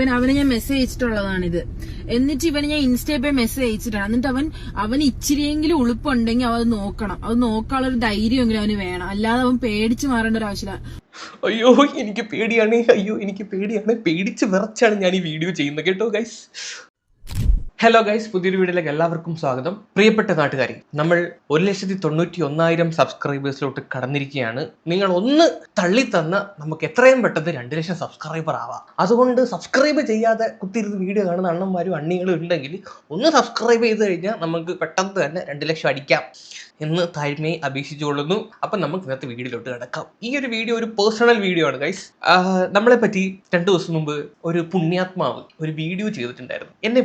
അവനെ ഞാൻ മെസ്സേജ് അയച്ചിട്ടുള്ളതാണിത്. എന്നിട്ട് ഇവന് ഞാൻ ഇൻസ്റ്റയിൽ പോയി മെസ്സേജ് അയച്ചിട്ടാണ്. എന്നിട്ട് അവൻ ഇച്ചിരിയെങ്കിലും ഉളുപ്പുണ്ടെങ്കിൽ അവൻ നോക്കണം. അത് നോക്കാനുള്ള ഒരു ധൈര്യമെങ്കിലും അവന് വേണം. അല്ലാതെ അവൻ പേടിച്ച് മാറേണ്ട ഒരു ആവശ്യമില്ല. അയ്യോ എനിക്ക് പേടിയാണ്, പേടിച്ച് വിറച്ചാണ് ഞാൻ ഈ വീഡിയോ ചെയ്യുന്നത് കേട്ടോ ഗൈസ്. ഹലോ ഗൈസ്, പുതിയൊരു വീഡിയോയിലേക്ക് എല്ലാവർക്കും സ്വാഗതം. പ്രിയപ്പെട്ട നാട്ടുകാരി, നമ്മൾ 1,91,000 സബ്സ്ക്രൈബേഴ്സിലോട്ട് കടന്നിരിക്കുകയാണ്. നിങ്ങൾ ഒന്ന് തള്ളി തന്ന നമുക്ക് എത്രയും പെട്ടെന്ന് 2 ലക്ഷം സബ്സ്ക്രൈബർ ആവാം. അതുകൊണ്ട് സബ്സ്ക്രൈബ് ചെയ്യാതെ കുത്തിയിരുന്ന് വീഡിയോ കാണുന്ന അണ്ണന്മാരും അണ്ണികളും ഉണ്ടെങ്കിൽ ഒന്ന് സബ്സ്ക്രൈബ് ചെയ്ത് കഴിഞ്ഞാൽ നമുക്ക് പെട്ടെന്ന് തന്നെ 2 ലക്ഷം അടിക്കാം എന്ന് താഴ്മയെ അപേക്ഷിച്ചുകൊള്ളുന്നു. അപ്പം നമുക്ക് ഇന്നത്തെ വീഡിയോയിലോട്ട് കിടക്കാം. ഈ ഒരു വീഡിയോ ഒരു പേഴ്സണൽ വീഡിയോ ആണ് ഗൈസ്. നമ്മളെ പറ്റി 2 ദിവസം മുമ്പ് ഒരു പുണ്യാത്മാവ് ഒരു വീഡിയോ ചെയ്തിട്ടുണ്ടായിരുന്നു എന്നെ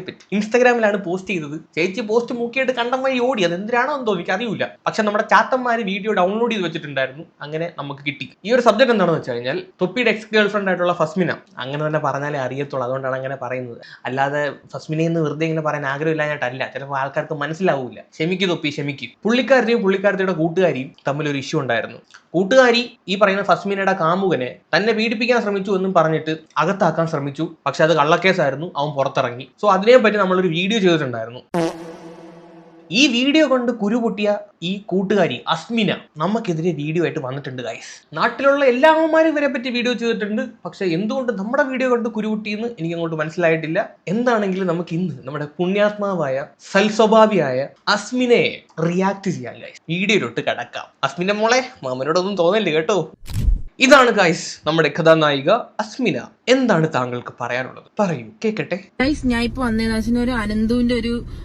പറ്റി. ഇൻസ്റ്റാഗ്രാമിലാണ് പോസ്റ്റ് ചെയ്തത്. ചേച്ചി പോസ്റ്റ് മുക്കിയിട്ട് കണ്ടം വഴി ഓടി. അത് എന്തിനാണോ എന്തോ എനിക്ക് അറിയില്ല. പക്ഷെ നമ്മുടെ ചാത്തന്മാര് വീഡിയോ ഡൗൺലോഡ് ചെയ്ത് വെച്ചിട്ടുണ്ടായിരുന്നു. അങ്ങനെ നമുക്ക് കിട്ടി. ഈ ഒരു സബ്ജക്ട് എന്താണെന്ന് വെച്ച് കഴിഞ്ഞാൽ തൊപ്പിയുടെ എക്സ് ഗേൾ ഫ്രണ്ട് ആയിട്ടുള്ള ഫസ്മിന, അങ്ങനെ തന്നെ പറഞ്ഞാലേ അറിയത്തുള്ളൂ, അതുകൊണ്ടാണ് അങ്ങനെ പറയുന്നത്. അല്ലാതെ ഫസ്മിനെന്ന് വെറുതെ ഇങ്ങനെ പറയാൻ ആഗ്രഹമില്ലാഞ്ഞിട്ടല്ല. ചിലപ്പോൾ ആൾക്കാർക്ക് മനസ്സിലാവൂല. ക്ഷമിക്കും. പുള്ളിക്കാരത്തിയുടെ കൂട്ടുകാരിയും തമ്മിലൊരു ഇഷ്യൂ ഉണ്ടായിരുന്നു. കൂട്ടുകാരി ഈ പറയുന്ന ഫസ്മിനയുടെ കാമുകനെ തന്നെ പീഡിപ്പിക്കാൻ ശ്രമിച്ചു എന്നും പറഞ്ഞിട്ട് അകത്താക്കാൻ ശ്രമിച്ചു. പക്ഷെ അത് കള്ളക്കേസായിരുന്നു. അവൻ പുറത്തിറങ്ങി. സോ അതിനെപ്പറ്റി നമ്മളൊരു വീഡിയോ ചെയ്തിട്ടുണ്ടായിരുന്നു. ഈ വീഡിയോ കൊണ്ട് കുരുപൊട്ടിയ ഈ കൂട്ടുകാരി അസ്മിന നമുക്കെതിരെ വീഡിയോ ആയിട്ട് വന്നിട്ടുണ്ട് ഗൈസ്. നാട്ടിലുള്ള എല്ലാവന്മാരും ഇവരെ പറ്റി വീഡിയോ ചെയ്തിട്ടുണ്ട്. പക്ഷെ എന്തുകൊണ്ട് നമ്മുടെ വീഡിയോ കൊണ്ട് കുരുപൊട്ടിയെന്ന് എനിക്ക് അങ്ങോട്ട് മനസ്സിലായിട്ടില്ല. എന്താണെങ്കിലും നമുക്ക് ഇന്ന് നമ്മുടെ പുണ്യാത്മാവായ സൽസ്വഭാവിയായ അസ്മിനയെ റിയാക്ട് ചെയ്യാൻ ഗൈസ് വീഡിയോയിലോട്ട് കിടക്കാം. അസ്മിന മോളെ, മാമനോടൊന്നും തോന്നല്ലേ കേട്ടോ. ഇതാണ് ഗൈസ് നമ്മുടെ കഥാനായിക അസ്മിന. എന്താണ് താങ്കൾക്ക് പറയാനുള്ളത്? പറയൂ, കേക്കട്ടെ. ഗൈസ്, ഞാൻ ഇപ്പൊ വന്നതിന് ഒരു അനന്തുവിന്റെ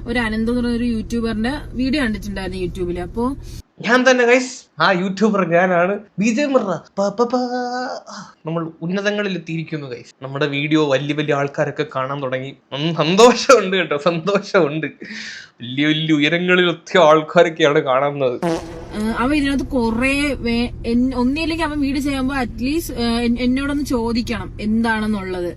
ഒരു അനന്തു എന്ന് പറഞ്ഞ ഒരു യൂട്യൂബറിന്റെ വീഡിയോ കണ്ടിട്ടുണ്ടായിരുന്നു യൂട്യൂബില്. അപ്പൊ ഞാൻ തന്നെ ഗൈസ്, ആ യൂട്യൂബർ ഞാനാണ്. നമ്മൾ ഉന്നതങ്ങളിൽ എത്തിയിരിക്കുന്നു ഗൈസ്. നമ്മുടെ വീഡിയോ വലിയ ആൾക്കാരൊക്കെ കാണാൻ തുടങ്ങി. സന്തോഷമുണ്ട് കേട്ടോ, സന്തോഷമുണ്ട്. വലിയ ഉയരങ്ങളിൽ എത്തിയ ആൾക്കാരൊക്കെയാണ് കാണുന്നത്. അവൻ ഇതിനകത്ത് കൊറേ ഒന്നില്ലെങ്കിൽ അവൻ വീഡിയോ ചെയ്യുമ്പോ അറ്റ്ലീസ്റ്റ് എന്നോടൊന്ന് ചോദിക്കണം എന്താണെന്നുള്ളത്.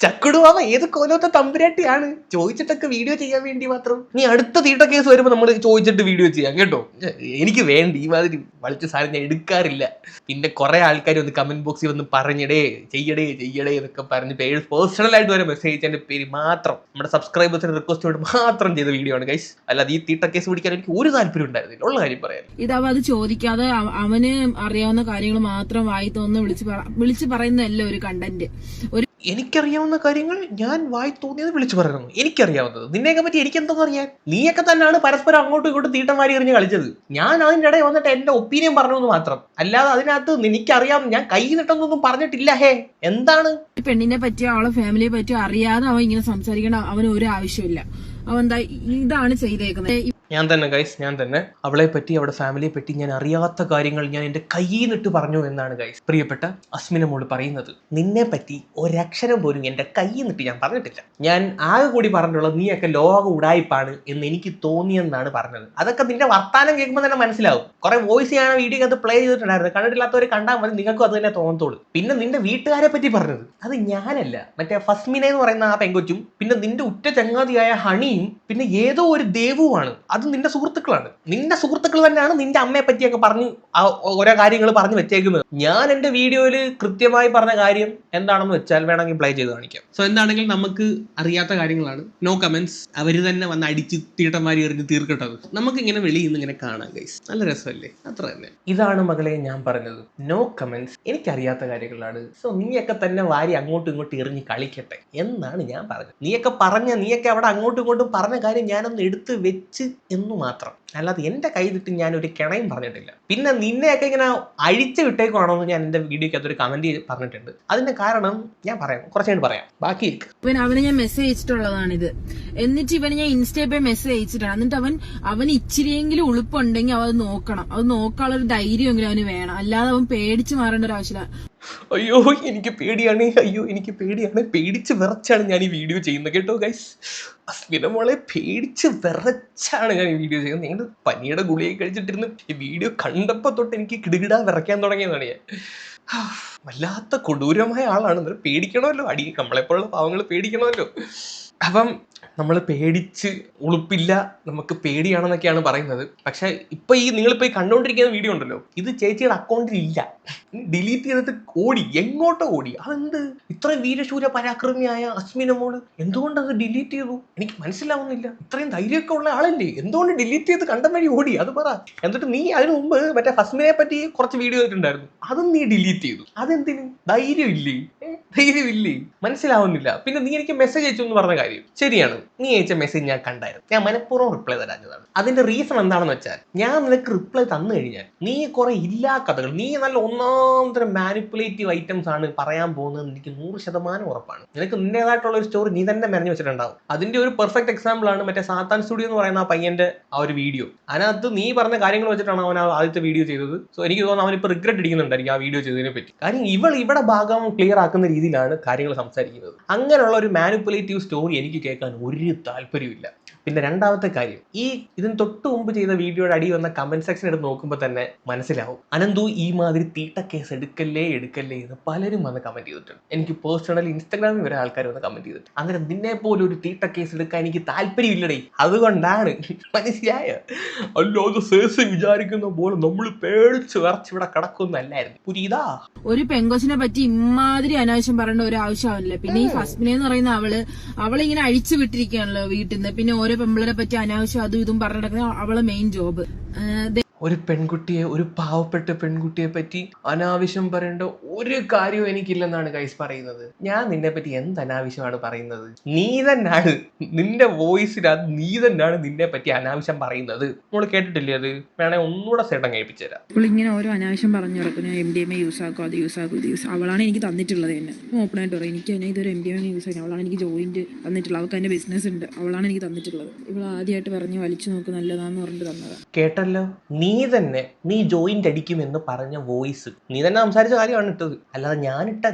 ചക്കുടുവാമ ഏത് കോലത്തെ തമ്പുരാട്ടിയാണ് ചോദിച്ചിട്ടൊക്കെ വീഡിയോ ചെയ്യാൻ വേണ്ടി മാത്രം. നീ അടുത്ത തീട്ട കേസ് വരുമ്പോൾ നമ്മൾ ചോദിച്ചിട്ട് വീഡിയോ ചെയ്യാം കേട്ടോ. എനിക്ക് വേണ്ടി ഈ മാതിരി വളിച്ച സാധനം ഞാൻ എടുക്കാറില്ല. പിന്നെ കുറെ ആൾക്കാർ ഒന്ന് കമന്റ് ബോക്സിൽ വന്ന് പറഞ്ഞിടേ ചെയ്യടേ എന്നൊക്കെ പറഞ്ഞ് പേഴ്സണലായിട്ട് വരെ മെസ്സേജ് അയച്ചതിന്റെ പേര് മാത്രം നമ്മുടെ സബ്സ്ക്രൈബേഴ്സിന്റെ റിക്വസ്റ്റോട് മാത്രം ചെയ്ത വീഡിയോ ആണ് ഗൈസ്. അല്ലാതെ ഈ തീട്ട കേസ് പിടിക്കാൻ എനിക്ക് ഒരു താല്പര്യം ഉണ്ടായിരുന്നില്ല, ഉള്ള കാര്യം പറയാൻ. ഇതവ അത് ചോദിക്കാതെ അവന് അറിയാവുന്ന കാര്യങ്ങൾ മാത്രം വായി തോന്നുന്ന വിളിച്ചു പറയുന്നതല്ല ഒരു കണ്ടന്റ്. എനിക്കറിയാവുന്ന കാര്യങ്ങൾ ഞാൻ വായി തോന്നിയത് വിളിച്ചു പറയുന്നു. എനിക്കറിയാവുന്നത് നിന്നെയൊക്കെ പറ്റി എനിക്കെന്തോ അറിയാൻ. നീയൊക്കെ തന്നെയാണ് പരസ്പരം അങ്ങോട്ടും ഇങ്ങോട്ടും തീട്ടന്മാരി എറിഞ്ഞ് കളിച്ചത്. ഞാൻ അതിൻ്റെ ഇടയിൽ വന്നിട്ട് എന്റെ ഒപ്പീനിയൻ പറഞ്ഞു എന്ന് മാത്രം. അല്ലാതെ അതിനകത്ത് എനിക്കറിയാം, ഞാൻ കൈ നിട്ടൊന്നും പറഞ്ഞിട്ടില്ല. ഹേ, എന്താണ് പെണ്ണിനെ പറ്റിയോ അവളെ ഫാമിലിയെ പറ്റിയോ അറിയാതെ അവൻ ഇങ്ങനെ സംസാരിക്കേണ്ട അവന് ഒരു ആവശ്യമില്ല. അവൻ എന്താ ഇതാണ് ചെയ്തേക്കുന്നത്. ഞാൻ തന്നെ ഗൈസ്, ഞാൻ തന്നെ അവളെ പറ്റി അവളുടെ ഫാമിലിയെ പറ്റി ഞാൻ അറിയാത്ത കാര്യങ്ങൾ ഞാൻ എന്റെ കയ്യിൽ നിട്ട് പറഞ്ഞു എന്നാണ് ഗൈസ് പ്രിയപ്പെട്ട അസ്മിന മോള് പറയുന്നത്. നിന്നെ പറ്റി ഒരക്ഷരം പോലും എന്റെ കയ്യിൽ നിട്ട് ഞാൻ പറഞ്ഞിട്ടില്ല. ഞാൻ ആകെ കൂടി പറഞ്ഞിട്ടുള്ളത് നീയൊക്കെ ലോക ഉടായിപ്പാണ് എന്ന് എനിക്ക് തോന്നിയെന്നാണ് പറഞ്ഞത്. അതൊക്കെ നിന്റെ വർത്താനം കേൾക്കുമ്പോൾ തന്നെ മനസ്സിലാവും. കുറെ വോയിസ് ഞാൻ വീഡിയോ അത് പ്ലേ ചെയ്തിട്ടുണ്ടായിരുന്നു. കണ്ടിട്ടില്ലാത്തവർ കണ്ടാൽ മതി, നിങ്ങൾക്കും അത് തന്നെ തോന്നത്തോളൂ. പിന്നെ നിന്റെ വീട്ടുകാരെ പറ്റി പറഞ്ഞത് അത് ഞാനല്ല, മറ്റേ ഫസ്മിന എന്ന് പറയുന്ന ആ പെങ്കൊച്ചും പിന്നെ നിന്റെ ഉറ്റ ചങ്ങാതിയായ ഹണിയും പിന്നെ ഏതോ ഒരു ദേവുവാണ്. അത് നിന്റെ സുഹൃത്തുക്കളാണ്. നിന്റെ സുഹൃത്തുക്കൾ തന്നെയാണ് നിന്റെ അമ്മയെ പറ്റിയൊക്കെ പറഞ്ഞ് ഓരോ കാര്യങ്ങൾ പറഞ്ഞു വെച്ചേക്കുന്നത്. ഞാൻ എന്റെ വീഡിയോയിൽ കൃത്യമായി പറഞ്ഞ കാര്യം എന്താണെന്ന് വെച്ചാൽ വേണമെങ്കിൽ പ്ലേ ചെയ്ത് കാണിക്കാം. സോ എന്താണെങ്കിലും നമുക്ക് അറിയാത്ത കാര്യങ്ങളാണ്. No comments. അവര് തന്നെ വന്ന് അടിച്ച് തീട്ടന്മാരി എറിഞ്ഞ് തീർക്കട്ടത്. നമുക്ക് ഇങ്ങനെ വെളിയിൽ നിന്ന് ഇങ്ങനെ കാണാം ഗൈസ്. നല്ല രസമല്ലേ? അത്ര തന്നെ. ഇതാണ് മകളെ ഞാൻ പറഞ്ഞത്. No comments. എനിക്കറിയാത്ത കാര്യങ്ങളാണ്. സോ നീയൊക്കെ തന്നെ വാരി അങ്ങോട്ടും ഇങ്ങോട്ടും എറിഞ്ഞ് കളിക്കട്ടെ എന്നാണ് ഞാൻ പറഞ്ഞത്. നീയൊക്കെ അവിടെ അങ്ങോട്ടും ഇങ്ങോട്ടും പറഞ്ഞ കാര്യം ഞാനൊന്ന് എടുത്ത് വെച്ച് എന്നു മാത്രം. അല്ലാതെ എന്റെ കയ്യിലിട്ട് ഞാൻ ഒരു കിണയും പറഞ്ഞിട്ടില്ല. പിന്നെ നിന്നെയൊക്കെ ഇങ്ങനെ അഴിച്ചു വിട്ടേക്കുവാണോ എന്ന് ഞാൻ എന്റെ വീഡിയോക്ക് അതൊരു കമന്റ് പറഞ്ഞിട്ടുണ്ട്. അതിന്റെ കാരണം ഞാൻ പറയാം, കുറച്ചുകൂടി പറയാം. ബാക്കി അവനെ ഞാൻ മെസ്സേജ് അയച്ചിട്ടുള്ളതാണിത്. എന്നിട്ട് ഇവന് ഞാൻ ഇൻസ്റ്റയിൽ പോയി മെസ്സേജ് അയച്ചിട്ടാണ്. എന്നിട്ട് അവൻ ഇച്ചിരിയെങ്കിലും ഉളുപ്പുണ്ടെങ്കിൽ അവൻ നോക്കണം. അത് നോക്കാനുള്ള ഒരു ധൈര്യമെങ്കിലും അവന് വേണം. അല്ലാതെ അവൻ പേടിച്ച് മാറേണ്ട ഒരു ആവശ്യമില്ല. അയ്യോ എനിക്ക് പേടിയാണ്, പേടിച്ച് വിറച്ചാണ് ഞാൻ ഈ വീഡിയോ ചെയ്യുന്നത് കേട്ടോ ഗൈസ്. അസ്മിന മോളെ പേടിച്ച് വിറച്ചാണ് ഞാൻ ഈ വീഡിയോ ചെയ്യുന്നത്. നിങ്ങൾ പനിയുടെ ഗുളിക കഴിച്ചിട്ടിരുന്ന് ഈ വീഡിയോ കണ്ടപ്പോൾ തൊട്ട് എനിക്ക് കിടുകിടാ വിറയ്ക്കാൻ തുടങ്ങിയതാണ് ഞാൻ. വല്ലാത്ത കൊടൂരമായ ആളാണ്. പേടിക്കണമല്ലോ, നമ്മളെപ്പോലുള്ള പാവങ്ങൾ പേടിക്കണമല്ലോ. അപ്പം നമ്മൾ പേടിച്ച് ഉളുപ്പില്ല, നമുക്ക് പേടിയാണെന്നൊക്കെയാണ് പറയുന്നത്. പക്ഷെ ഇപ്പൊ നിങ്ങളിപ്പോ ഈ കണ്ടുകൊണ്ടിരിക്കുന്ന വീഡിയോ ഉണ്ടല്ലോ, ഇത് ചേച്ചിയുടെ അക്കൗണ്ടിൽ ഇല്ല, ഡിലീറ്റ് ചെയ്തിട്ട് ഓടി, എങ്ങോട്ടോ ഓടി. അതെന്ത് ഇത്രയും വീരശൂര പരാക്രമിയായ അസ്മിന മോള് എന്തുകൊണ്ട് അത് ഡിലീറ്റ് ചെയ്തു? എനിക്ക് മനസ്സിലാവുന്നില്ല. ഇത്രയും ധൈര്യമൊക്കെ ഉള്ള ആളല്ലേ, എന്തുകൊണ്ട് ഡിലീറ്റ് ചെയ്ത് കണ്ടം വഴി ഓടി? അത് പറ. എന്നിട്ട് നീ അതിനു മുമ്പ് മറ്റേ ഫസ്മിനെ പറ്റി കുറച്ച് വീഡിയോ ചെയ്തിട്ടുണ്ടായിരുന്നു, അതും നീ ഡിലീറ്റ് ചെയ്തു. അതെന്തിന്? ധൈര്യമില്ലേ? ധൈര്യമില്ലേ? മനസ്സിലാവുന്നില്ല. പിന്നെ നീ എനിക്ക് മെസ്സേജ് അയച്ചു എന്ന് പറഞ്ഞ കാര്യം ശരിയാണ്. നീ അയച്ച മെസ്സേജ് ഞാൻ കണ്ടായിരുന്നു. ഞാൻ മനഃപൂർവ്വം റിപ്ലൈ തരാഞ്ഞതാണ്. അതിന്റെ റീസൺ എന്താണെന്ന് വെച്ചാൽ, ഞാൻ നിനക്ക് റിപ്ലൈ തന്നു കഴിഞ്ഞാൽ നീ കുറെ ഇല്ലാ കഥകൾ, നീ നല്ല ഒന്നാം തരം മാനിപ്പുലേറ്റീവ് ഐറ്റംസ് ആണ് പറയാൻ പോകുന്നത്. എനിക്ക് 100% ഉറപ്പാണ്. നിനക്ക് നിന്റേതായിട്ടുള്ള ഒരു സ്റ്റോറി നീ തന്നെ മെനഞ്ഞു വെച്ചിട്ടുണ്ടാവും. അതിന്റെ ഒരു പെർഫെക്റ്റ് എക്സാമ്പിൾ ആണ് മറ്റേ സാത്താൻ സ്റ്റുഡിയോ എന്ന് പറയുന്ന ആ പയ്യന്റെ ആ ഒരു വീഡിയോ. അതിനകത്ത് നീ പറഞ്ഞ കാര്യങ്ങൾ വെച്ചിട്ടാണ് അവൻ ആദ്യത്തെ വീഡിയോ ചെയ്തത്. സോ എനിക്ക് തോന്നുന്നു അവനിപ്പോൾ റിഗ്രറ്റ് അടിക്കുന്നുണ്ടായിരിക്കും ആ വീഡിയോ ചെയ്തതിനെ പറ്റി. കാര്യം ഇവിടെ ഭാഗം ക്ലിയർ ആക്കുന്ന രീതിയിലാണ് കാര്യങ്ങൾ സംസാരിക്കുന്നത്. അങ്ങനെയുള്ള ഒരു മാനിപ്പുലേറ്റീവ് സ്റ്റോറി എനിക്ക് കേൾക്കാൻ ഒരു താല്പര്യമില്ല. പിന്നെ രണ്ടാമത്തെ കാര്യം, ഇതിന് തൊട്ട് മുമ്പ് ചെയ്ത വീഡിയോയുടെ അടി വന്ന കമന്റ് സെക്ഷൻ എടുത്ത് നോക്കുമ്പോൾ തന്നെ മനസ്സിലാവും, അനന്തു ഈ മാതിരി തീട്ട കേസ് എടുക്കല്ലേ എന്ന് പലരും വന്ന് കമന്റ് ചെയ്തിട്ടുണ്ട്. എനിക്ക് പേഴ്സണലി ഇൻസ്റ്റാഗ്രാമിൽ വരെ ആൾക്കാർ വന്ന് കമന്റ് ചെയ്തിട്ടുണ്ട്. അങ്ങനെ നിന്നെ പോലെ ഒരു തീട്ട കേസ് എടുക്കാൻ എനിക്ക് താല്പര്യമില്ലടേ, അതുകൊണ്ടാണ്. മനസ്സിലായ? അല്ലാതെ സേസ് വിചാരിക്കുന്ന പോലെ നമ്മൾ പേടിച്ച് വിറച്ച് ഇവിടെ കിടക്കുന്നല്ലായിരുന്നു. പുരിയതാ ഒരു പെങ്കൊച്ചിനെ പറ്റി ഇമാതിരി അനാവശ്യം പറയേണ്ട ഒരു ആവശ്യമാവില്ല. പിന്നെ ഈ ഫസ്മിനെ എന്ന് പറയുന്ന അവളിങ്ങനെ അഴിച്ചു വിട്ടിരിക്കുകയാണല്ലോ വീട്ടിൽ നിന്ന്. പിന്നെ ഓരോ പെമ്പിളരെ പറ്റി അനാവശ്യം അതും ഇതും പറഞ്ഞു നടക്കുന്ന അവളെ മെയിൻ ജോബ്. ഒരു പെൺകുട്ടിയെ, ഒരു പാവപ്പെട്ട പെൺകുട്ടിയെ പറ്റി അനാവശ്യം പറയേണ്ട ഒരു കാര്യവും എനിക്കില്ലെന്നാണ് ഗൈസ് പറയുന്നത്. ഞാൻ നിന്നെ പറ്റി എന്ത് അനാവശ്യമാണ് പറയുന്നത്? നീ തന്നെയാണ്, നിന്റെ വോയിസിനകത്ത് നീ തന്നെയാണ് നിന്നെ പറ്റി അനാവശ്യം പറയുന്നത്. നമ്മൾ കേട്ടിട്ടില്ലേ? അത് വേണേ ഒന്നുകൂടെ സേട്ടം കേൾപ്പിച്ചു തരാം. ഇങ്ങനെ ഓരോ അനാവശ്യം പറഞ്ഞു നടക്കും. ഞാൻ MDMA യൂസ് ആക്കും, അത് യൂസ് ആക്കും, ഇത് യൂസ്. അവളാണ് എനിക്ക് തന്നിട്ടുള്ളത് തന്നെ. ഓപ്പണായിട്ട് പറയും, എനിക്ക് തന്നെ ഇതൊരു MDMA യൂസ് ആക്കി. അവളാണ് എനിക്ക് ജോയിന്റ് തന്നിട്ടുള്ളത്. അവൾക്ക് അതിന്റെ ബിസിനസ് ഉണ്ട്, അവളാണ് എനിക്ക് തന്നിട്ടുള്ളത്. ഇവൾ ആദ്യമായിട്ട് പറഞ്ഞ് വലിച്ചു നോക്ക് നല്ലതാന്ന് പറഞ്ഞിട്ട് തന്നതാണ്. കേട്ടല്ലോ, നീ ജോയിന്റ് അടിക്കും എന്ന് പറഞ്ഞ വോയിസ് നീ തന്നെ സംസാരിച്ച കാര്യമാണ് ഇട്ടത്, അല്ലാതെ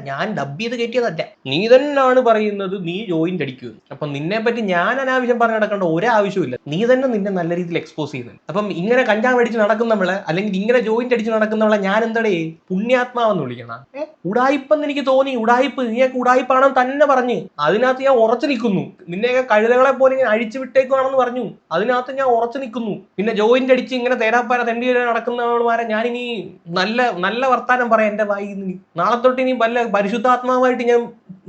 ഞാൻ ഡബ് ചെയ്ത് കയറ്റിയതല്ല. നീ തന്നെയാണ് പറയുന്നത് നീ ജോയിന്റ് അടിക്കുമെന്ന്. അപ്പൊ നിന്നെ പറ്റി ഞാൻ അനാവശ്യം പറഞ്ഞു നടക്കേണ്ട ഒരാവശ്യമില്ല. നീ തന്നെ നിന്നെ നല്ല രീതിയിൽ എക്സ്പോസ് ചെയ്യുന്നത്. അപ്പം ഇങ്ങനെ കഞ്ചാവ് അടിച്ച് നടക്കുന്നവളെ, അല്ലെങ്കിൽ ഇങ്ങനെ ജോയിന്റ് അടിച്ച് നടക്കുന്നവളെ ഞാൻ എന്തടേ പുണ്യാത്മാവെന്ന് വിളിക്കണം? ഉടായിപ്പെന്ന് എനിക്ക് തോന്നി. നീയൊക്കെ ഉടായിപ്പാണെന്ന് തന്നെ പറഞ്ഞ് അതിനകത്ത് ഞാൻ ഉറച്ചു നിൽക്കുന്നു. നിന്നെയൊക്കെ കഴുതകളെ പോലെ ഇങ്ങനെ അഴിച്ചു വിട്ടേക്കുവാണെന്ന് പറഞ്ഞു, അതിനകത്ത് ഞാൻ ഉറച്ചു നിൽക്കുന്നു. പിന്നെ ജോയിന്റ് അടിച്ച് ഇങ്ങനെ തേരാപ്പാര തെണ്ടി നടക്കുന്നവന്മാരെ ഞാനിനി നല്ല വർത്താനം പറയാം എന്റെ വായി. നാളെ തൊട്ട് ഇനി വല്ല പരിശുദ്ധാത്മാവായിട്ട് ഞാൻ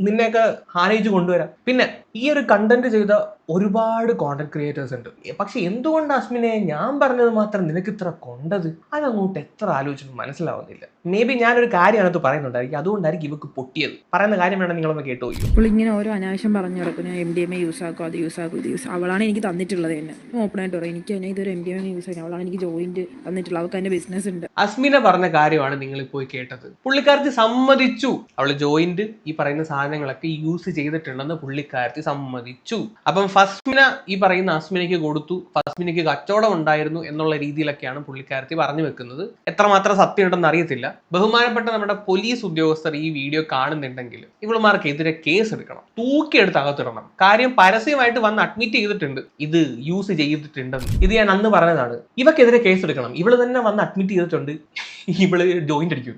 നിന്നെയൊക്കെ ആനയിച്ച് കൊണ്ടുവരാം. പിന്നെ ഈ ഒരു കണ്ടന്റ് ചെയ്ത ഒരുപാട് കോണ്ടന്റ് ക്രിയേറ്റേഴ്സ് ഉണ്ട്. പക്ഷെ എന്തുകൊണ്ട് അസ്മിനെ ഞാൻ പറഞ്ഞത് മാത്രം നിനക്ക് ഇത്ര കൊണ്ടത്? അതങ്ങോട്ട് എത്ര ആലോചിച്ചിട്ട് മനസ്സിലാവുന്നില്ല. മേ ബി ഞാനൊരു കാര്യമാണ് പറയുന്നുണ്ടായിരിക്കും, അതുകൊണ്ടായിരിക്കും ഇവക്ക് പൊട്ടിയത്. പറയുന്ന കാര്യം വേണം നിങ്ങളൊന്ന് കേട്ടോയി. അപ്പോൾ ഇങ്ങനെ ഓരോ അനാവശ്യം പറഞ്ഞു നടക്കും. ഞാൻ MDMA യൂസ് ആക്കും, അത് യൂസ് ആക്കും, ഇത് യൂസ്. അവളാണ് എനിക്ക് തന്നിട്ടുള്ളത് തന്നെ. ഓപ്പണായിട്ട് പറയും, എനിക്ക് തന്നെ ഇതൊരു MDMA യൂസ് ആക്കി. അവളാണ് എനിക്ക് ജോയിന്റ് തന്നിട്ടുള്ളത്. അവൾക്ക് അതിന്റെ ബിസിനസ് ഉണ്ട്. അസ്മിന പറഞ്ഞ കാര്യമാണ് നിങ്ങൾ പോയി കേട്ടത്. പുള്ളിക്കാരത്തി സമ്മതിച്ചു, അവള് ജോയിന്റ് ഈ പറയുന്ന സാധനങ്ങളൊക്കെ യൂസ് ചെയ്തിട്ടുണ്ടെന്ന് പുള്ളിക്കാരത്തി സമ്മതിച്ചു. അപ്പം ഫസ്മിന ഈ പറയുന്ന അസ്മിനയ്ക്ക് കൊടുത്തു, ഫസ്മിനയ്ക്ക് കച്ചവടം ഉണ്ടായിരുന്നു എന്നുള്ള രീതിയിലൊക്കെയാണ് പുള്ളിക്കാരത്തി പറഞ്ഞു വെക്കുന്നത്. എത്രമാത്രം സത്യം ഉണ്ടെന്ന് അറിയത്തില്ല. ബഹുമാനപ്പെട്ട നമ്മുടെ പോലീസ് ഉദ്യോഗസ്ഥർ ഈ വീഡിയോ കാണുന്നുണ്ടെങ്കിൽ ഇവളുമാർക്കെതിരെ കേസ് എടുക്കണം, തൂക്കിയെടുത്ത് അകത്തിടണം. കാര്യം പരസ്യമായിട്ട് വന്ന് അഡ്മിറ്റ് ചെയ്തിട്ടുണ്ട് ഇത് യൂസ് ചെയ്തിട്ടുണ്ടെന്ന്. ഇത് ഞാൻ അന്ന് പറഞ്ഞതാണ്. ഇവക്കെതിരെ കേസ് എടുക്കണം. ഇവള് തന്നെ വന്ന് അഡ്മിറ്റ് ചെയ്തിട്ടുണ്ട് ഇവള് ജോയിന്റ് അടിക്കും.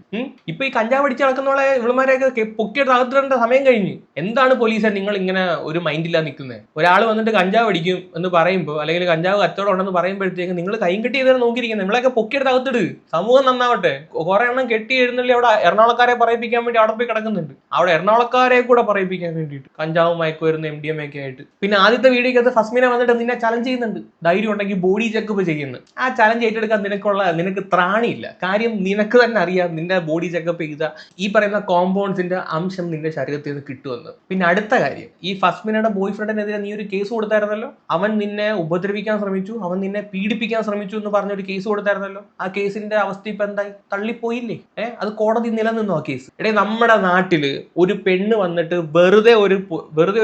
ഇപ്പൊ ഈ കഞ്ചാവ് അടിച്ച് നടക്കുന്നവളെ ഇവളുമാരെയൊക്കെ പൊക്കിയെടുത്ത് അകത്തിടേണ്ട സമയം കഴിഞ്ഞു. എന്താണ് പോലീസ് നിങ്ങൾ ഇങ്ങനെ ഒരു മൈൻഡില്ലാ നിൽക്കുന്നത്? ഒരാൾ വന്നിട്ട് കഞ്ചാവ് അടിക്കും എന്ന് പറയുമ്പോൾ, അല്ലെങ്കിൽ കഞ്ചാവ് കച്ചവടം ഉണ്ടെന്ന് പറയുമ്പോഴത്തേക്ക് നിങ്ങൾ കൈയും കെട്ടി ചെയ്താൽ നോക്കിയിരിക്കുന്നത്. നമ്മളൊക്കെ പൊക്കിയെടുത്ത് അകത്തിട്, സമൂഹം നന്നാവട്ടെ. കുറെ എണ്ണം കെട്ടി എഴുന്നള്ളി അവിടെ എറണാകുളക്കാരെ പറയിപ്പിക്കാൻ വേണ്ടി അവിടെ പോയി കിടക്കുന്നുണ്ട്. അവിടെ എറണാകുളക്കാരെ കൂടെ പറയിപ്പിക്കാൻ വേണ്ടിയിട്ട് കഞ്ചാവും മയക്കുമരുന്ന് MDMA ഒക്കെ ആയിട്ട്. പിന്നെ ആദ്യത്തെ വീഡിയോക്കകത്ത് ഫസ്മിനെ വന്നിട്ട് നിന്നെ ചലഞ്ച് ചെയ്യുന്നുണ്ട്, ധൈര്യം ഉണ്ടെങ്കിൽ ബോഡി ചെക്കപ്പ് ചെയ്യുന്നു. ആ ചലഞ്ച് ഏറ്റെടുക്കാൻ നിനക്ക് ത്രാണിയില്ല. കാര്യം നിനക്ക് തന്നെ അറിയാം നിന്റെ ബോഡി ചെക്കപ്പ് ചെയ്ത ഈ പറയുന്ന കോമ്പൗണ്ട്സിന്റെ അംശം നിന്റെ ശരീരത്തിൽ നിന്ന് കിട്ടുമെന്ന്. പിന്നെ അടുത്ത കാര്യം, ഈ ഫസ്മിനയുടെ ബോയ് ഫ്രണ്ടിനെതിരെ നീ ഒരു കേസ് കൊടുത്തായിരുന്നല്ലോ. അവൻ നിന്നെ ഉപദ്രവിക്കാൻ ശ്രമിച്ചു, അവൻ നിന്നെ പീഡിപ്പിക്കാൻ ശ്രമിച്ചു എന്ന് പറഞ്ഞൊരു കേസ് കൊടുത്തായിരുന്നല്ലോ. ആ കേസിന്റെ അവസ്ഥ ഇപ്പൊ എന്തായി? തള്ളിപ്പോയില്ലേ? അത് കോടതി നിലനിന്നു ആ കേസ്. നമ്മുടെ നാട്ടില് ഒരു പെണ്ണ് വന്നിട്ട് വെറുതെ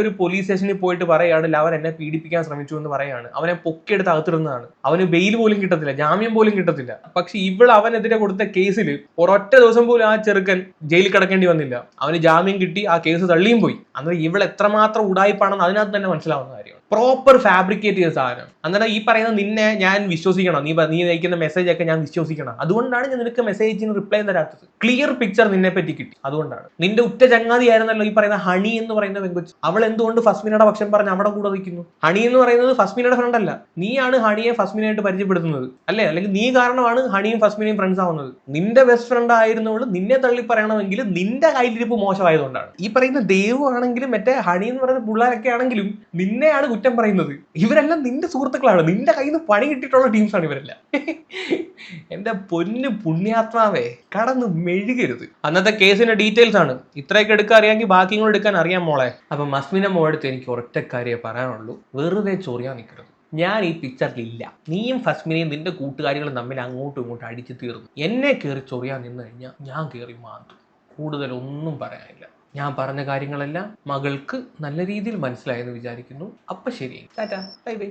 ഒരു പോലീസ് സ്റ്റേഷനിൽ പോയിട്ട് പറയാണ് അവൻ എന്നെ പീഡിപ്പിക്കാൻ ശ്രമിച്ചു എന്ന് പറയാണ്. അവനെ പൊക്കിയെടുത്ത് അകത്തിടുന്നതാണ്. അവന് ബെയിൽ പോലും കിട്ടത്തില്ല, ജാമ്യം പോലും കിട്ടത്തില്ല. പക്ഷെ അവനെതിരെ കൊടുത്ത കേസിൽ ഒരൊറ്റ ദിവസം പോലും ആ ചെറുക്കൻ ജയിലിൽ കിടക്കേണ്ടി വന്നില്ല. അവന് ജാമ്യം കിട്ടി, ആ കേസ് തള്ളിയും പോയി. അന്നേരം ഇവൾ എത്രമാത്രം ഉടായിപ്പാണെന്ന് അതിനകത്ത് തന്നെ മനസ്സിലാവുന്ന കാര്യമാണ്. പ്രോപ്പർ ഫാബ്രിക്കേറ്റ് ചെയ്ത സാധനം. അന്നേരം ഈ പറയുന്ന നിന്നെ ഞാൻ വിശ്വസിക്കണം, നീ അയക്കുന്ന മെസ്സേജ് ഒക്കെ ഞാൻ വിശ്വസിക്കണം. അതുകൊണ്ടാണ് ഞാൻ നിനക്ക് മെസ്സേജിന് റിപ്ലൈ തരാത്തത്. ക്ലിയർ പിക്ചർ നിന്നെ പറ്റി കിട്ടി. അതുകൊണ്ടാണ്. നിന്റെ ഉറ്റ ചങ്ങാതി ആയിരുന്നല്ലോ ഈ പറയുന്ന ഹണി എന്ന് പറയുന്ന പെങ്കൊച്ച്. അവൾ എന്തുകൊണ്ട് ഫസ്മിനയുടെ പക്ഷം പറഞ്ഞ് അവിടെ കൂടെ നിൽക്കുന്നു? ഹണി എന്ന് പറയുന്നത് ഫസ്മിനയുടെ ഫ്രണ്ട് അല്ല. നീയാണ് ഹണിയെ ഫസ്മിനായിട്ട് പരിചയപ്പെടുത്തുന്നത് അല്ലേ? അല്ലെങ്കിൽ നീ കാരണമാണ് ഹണിയും ഫസ്മിനയും ഫ്രണ്ട്സ് ആവുന്നത്. നിന്റെ ബെസ്റ്റ് ഫ്രണ്ട് ആയിരുന്നവള് നിന്നെ തള്ളി പറയണമെങ്കിൽ നിന്റെ കയ്യിലിരിപ്പ് മോശമായതുകൊണ്ടാണ്. ഈ പറയുന്ന ദേവു ആണെങ്കിലും മറ്റേ ഹണി എന്ന് പറയുന്ന പിള്ളേരൊക്കെ ആണെങ്കിലും നിന്നെയാണ് കുറ്റം പറയുന്നത്. ഇവരെല്ലാം നിന്റെ സുഹൃത്തുക്കളാണ്. നിന്റെ കയ്യിൽ നിന്ന് പണി കിട്ടിയിട്ടുള്ള ടീംസാണ് ഇവരെല്ലാം. എന്റെ പൊന്നു പുണ്യാത്മാവേ, കടന്ന് മെഴുകരുത്. അന്നത്തെ കേസിന്റെ ഡീറ്റെയിൽസ് ആണ്. ഇത്രയൊക്കെ എടുക്കാൻ അറിയാമെങ്കിൽ ബാക്കിയും കൂടെ എടുക്കാൻ അറിയാം മോളെ. അപ്പൊ മസ്മിന മോളടുത്ത് എനിക്ക് ഒരൊറ്റ കാര്യമേ പറയാനുള്ളൂ, വെറുതെ ചൊറിയാൻ നിൽക്കരുത്. ഞാൻ ഈ പിക്ചറിലില്ല. നീയും ഫസ്മിനെയും നിന്റെ കൂട്ടുകാരികളും തമ്മിൽ അങ്ങോട്ടും ഇങ്ങോട്ടും അടിച്ചു തീർന്നു. എന്നെ കയറി ചൊറിയാൻ നിന്ന് കഴിഞ്ഞാൽ ഞാൻ കയറി മാന്തും. കൂടുതലൊന്നും പറയാനില്ല. ഞാൻ പറഞ്ഞ കാര്യങ്ങളെല്ലാം മകൾക്ക് നല്ല രീതിയിൽ മനസ്സിലായെന്ന് വിചാരിക്കുന്നു. അപ്പൊ ശരി, ടാറ്റാ, ബൈ ബൈ.